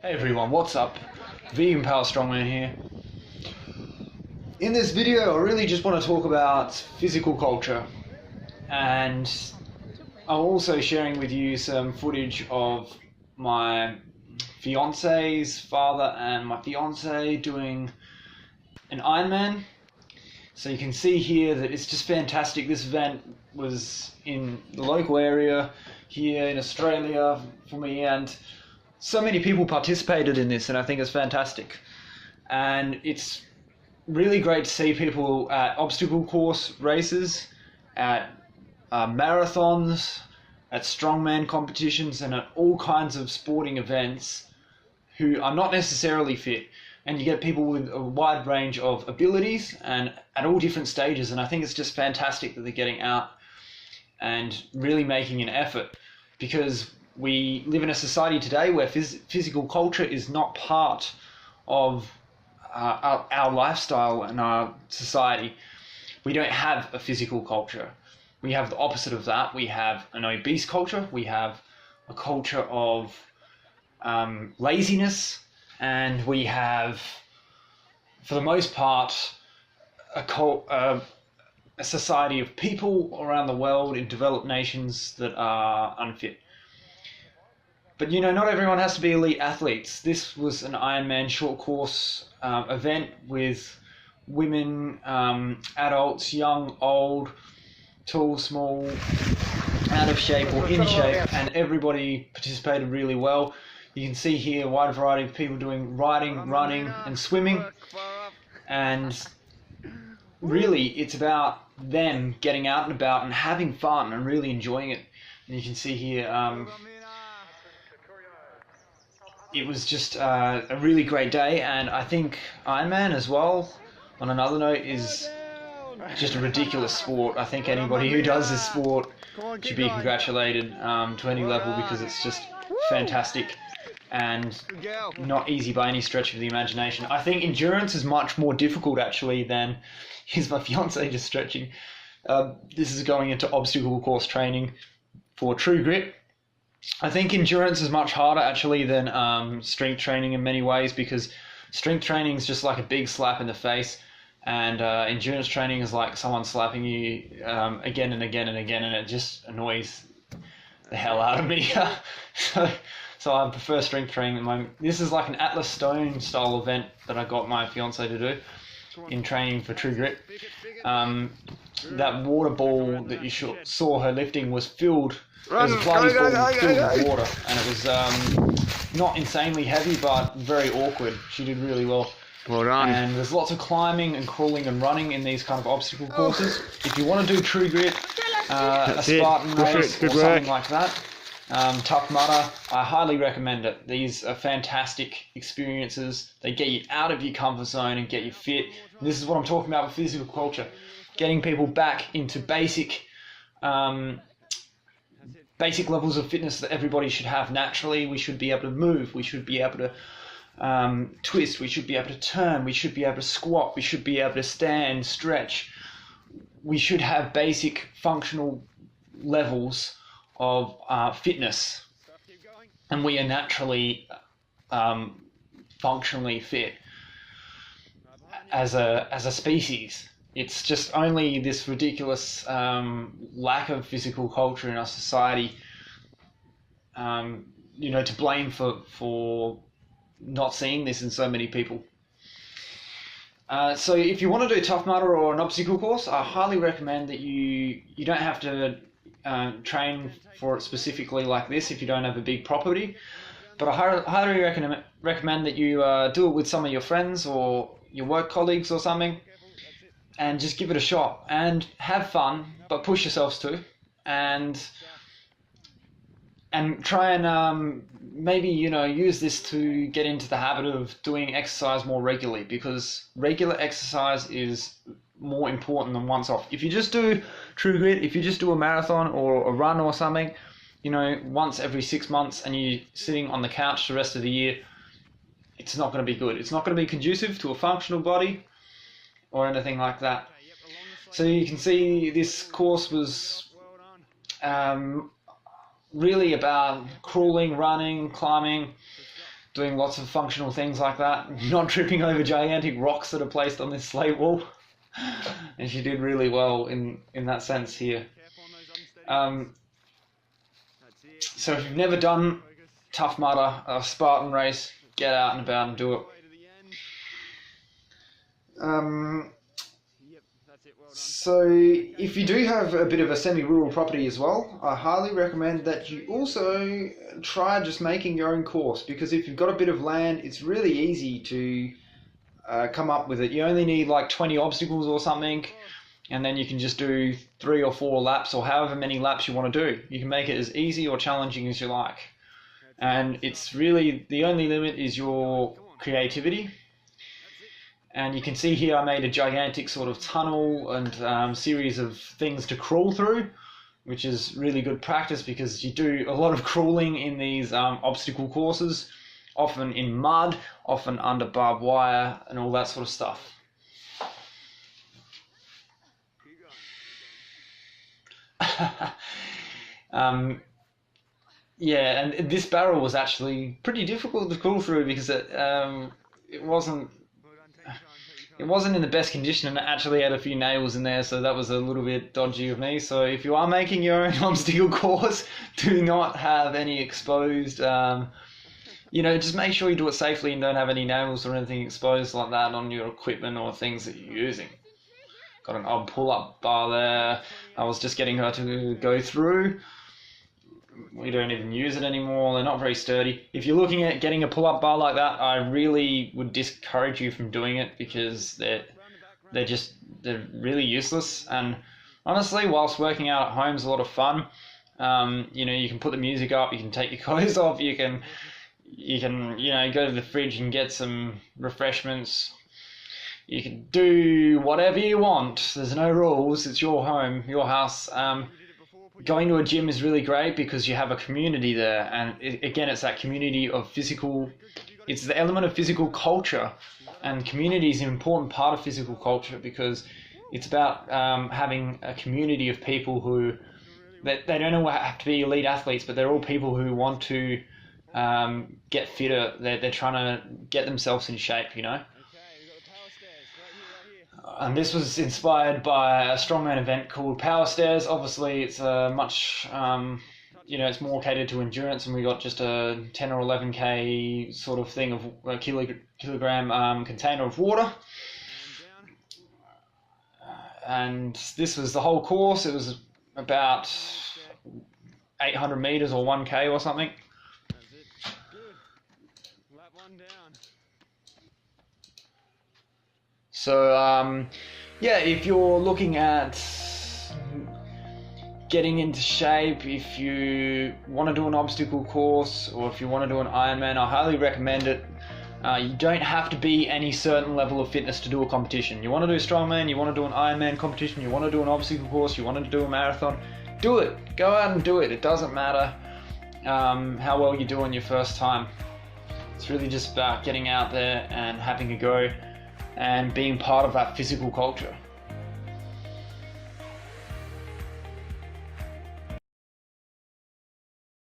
Hey everyone, what's up? Vegan Power Strongman here. In this video, I really just want to talk about physical culture, and I'm also sharing with you some footage of my fiance's father and my fiance doing an Ironman. So you can see here that it's just fantastic. This event was in the local area here in Australia for me, and so many people participated in this, and I think it's fantastic. And it's really great to see people at obstacle course races, at marathons, at strongman competitions, and at all kinds of sporting events who are not necessarily fit. And you get people with a wide range of abilities and at all different stages. And I think it's just fantastic that they're getting out and really making an effort, because we live in a society today where physical culture is not part of our lifestyle and our society. We don't have a physical culture. We have the opposite of that. We have an obese culture. We have a culture of laziness, and we have, for the most part, a society of people around the world in developed nations that are unfit. But you know, not everyone has to be elite athletes. This was an Ironman short course event with women, adults, young, old, tall, small, out of shape or in shape, and everybody participated really well. You can see here a wide variety of people doing riding, running, and swimming. And really, it's about them getting out and about and having fun and really enjoying it. And you can see here, it was just a really great day, and I think Ironman as well, on another note, is just a ridiculous sport. I think anybody who does this sport should be congratulated to any level, because it's just fantastic and not easy by any stretch of the imagination. I think endurance is much more difficult actually than, here's my fiance just stretching. This is going into obstacle course training for True Grit. I think endurance is much harder actually than strength training in many ways, because strength training is just like a big slap in the face, and endurance training is like someone slapping you again and again and again, and it just annoys the hell out of me. So I prefer strength training at the moment. This is like an Atlas Stone style event that I got my fiance to do in training for True Grit. That water ball that you saw her lifting was filled. It was a Pilates ball filled with water, and it was not insanely heavy, but very awkward. She did really well. Well done. And there's lots of climbing and crawling and running in these kind of obstacle courses. If you want to do True Grit, a Spartan race or something like that, Tough Mudder, I highly recommend it. These are fantastic experiences. They get you out of your comfort zone and get you fit. And this is what I'm talking about with physical culture. Getting people back into basic levels of fitness that everybody should have naturally. We should be able to move. We should be able to twist. We should be able to turn. We should be able to squat. We should be able to stand, stretch. We should have basic functional levels of fitness, and we are naturally functionally fit as a species. It's just only this ridiculous lack of physical culture in our society, to blame for not seeing this in so many people. So if you want to do Tough Mudder or an obstacle course, I highly recommend that you don't have to train for it specifically like this if you don't have a big property. But I highly recommend that you do it with some of your friends or your work colleagues or something, and just give it a shot and have fun, but push yourselves too, and try and maybe use this to get into the habit of doing exercise more regularly, because regular exercise is more important than once off. If you just do True Grit, if you just do a marathon or a run or something, once every 6 months, and you're sitting on the couch the rest of the year, it's not going to be good. It's not going to be conducive to a functional body or anything like that. So you can see this course was really about crawling, running, climbing, doing lots of functional things like that, not tripping over gigantic rocks that are placed on this slate wall. And she did really well in that sense here. So if you've never done Tough Mudder, a Spartan race, get out and about and do it. So if you do have a bit of a semi-rural property as well, I highly recommend that you also try just making your own course, because if you've got a bit of land, it's really easy to come up with it. You only need like 20 obstacles or something, and then you can just do 3 or 4 laps or however many laps you want to do. You can make it as easy or challenging as you like. And it's really, the only limit is your creativity. And you can see here I made a gigantic sort of tunnel and series of things to crawl through, which is really good practice because you do a lot of crawling in these obstacle courses, often in mud, often under barbed wire and all that sort of stuff. Yeah, and this barrel was actually pretty difficult to crawl through because it wasn't in the best condition, and it actually had a few nails in there, so that was a little bit dodgy of me. So if you are making your own obstacle course, do not have any exposed, just make sure you do it safely and don't have any nails or anything exposed like that on your equipment or things that you're using. Got an odd pull-up bar there. I was just getting her to go through. We don't even use it anymore. They're not very sturdy. If you're looking at getting a pull-up bar like that, I really would discourage you from doing it because they're really useless. And honestly, whilst working out at home is a lot of fun. You can put the music up, you can take your clothes off, you can go to the fridge and get some refreshments. You can do whatever you want. There's no rules. It's your home, your house. Going to a gym is really great because you have a community there, and again, it's that community of it's the element of physical culture, and community is an important part of physical culture because it's about having a community of people who, they don't have to be elite athletes, but they're all people who want to get fitter. They're trying to get themselves in shape, And this was inspired by a strongman event called Power Stairs. Obviously, it's a much, it's more catered to endurance, and we got just a 10 or 11k sort of thing of a kilogram container of water. And this was the whole course. It was about 800 meters or 1k or something. So, if you're looking at getting into shape, if you want to do an obstacle course or if you want to do an Ironman, I highly recommend it. You don't have to be any certain level of fitness to do a competition. You want to do a strongman, you want to do an Ironman competition, you want to do an obstacle course, you want to do a marathon, do it. Go out and do it. It doesn't matter how well you do on your first time. It's really just about getting out there and having a go and being part of that physical culture.